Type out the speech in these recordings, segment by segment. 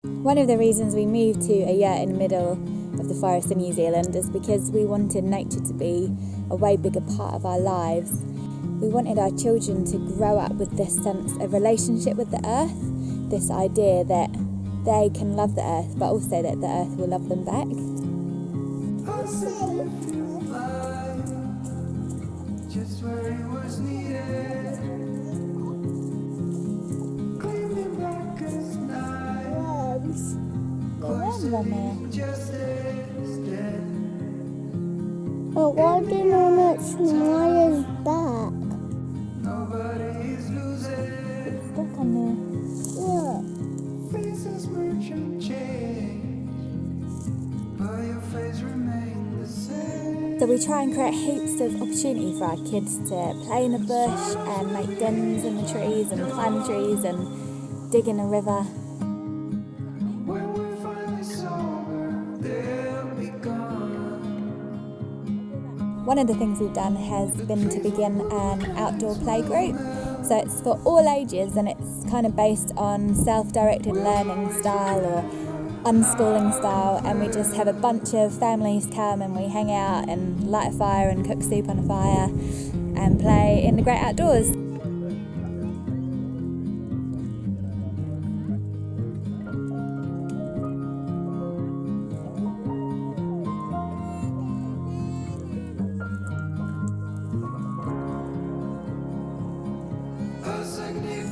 One of the reasons we moved to a yurt in the middle of the forest in New Zealand is because we wanted nature to be a way bigger part of our lives. We wanted our children to grow up with this sense of relationship with the earth, this idea that they can love the earth, but also that the earth will love them back. Just where it was needed. Gleaming black as night. Close to injustice dead. But walking on its Noah's back. Nobody is losing. Stuck on there. Yeah. Faces merchant change, but your face remains the same. So we try and create heaps of opportunity for our kids to play in the bush and make dens in the trees and climb the trees and dig in a river. When we're finally sober, they'll be gone. One of the things we've done has been to begin an outdoor play group. So it's for all ages and it's kind of based on self-directed learning style or unschooling style, and we just have a bunch of families come and we hang out and light a fire and cook soup on a fire and play in the great outdoors.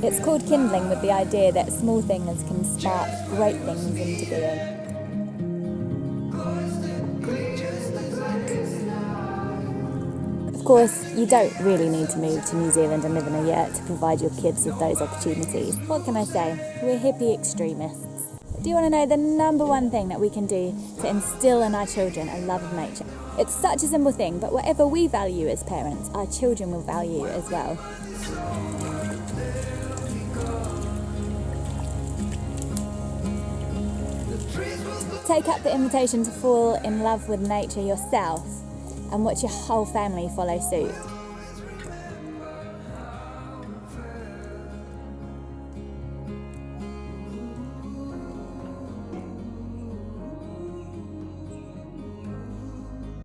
It's called kindling, with the idea that small things can spark great things into being. Of course, you don't really need to move to New Zealand and live in a yurt to provide your kids with those opportunities. What can I say? We're hippie extremists. Do you want to know the number one thing that we can do to instill in our children a love of nature? It's such a simple thing, but whatever we value as parents, our children will value as well. Take up the invitation to fall in love with nature yourself and watch your whole family follow suit.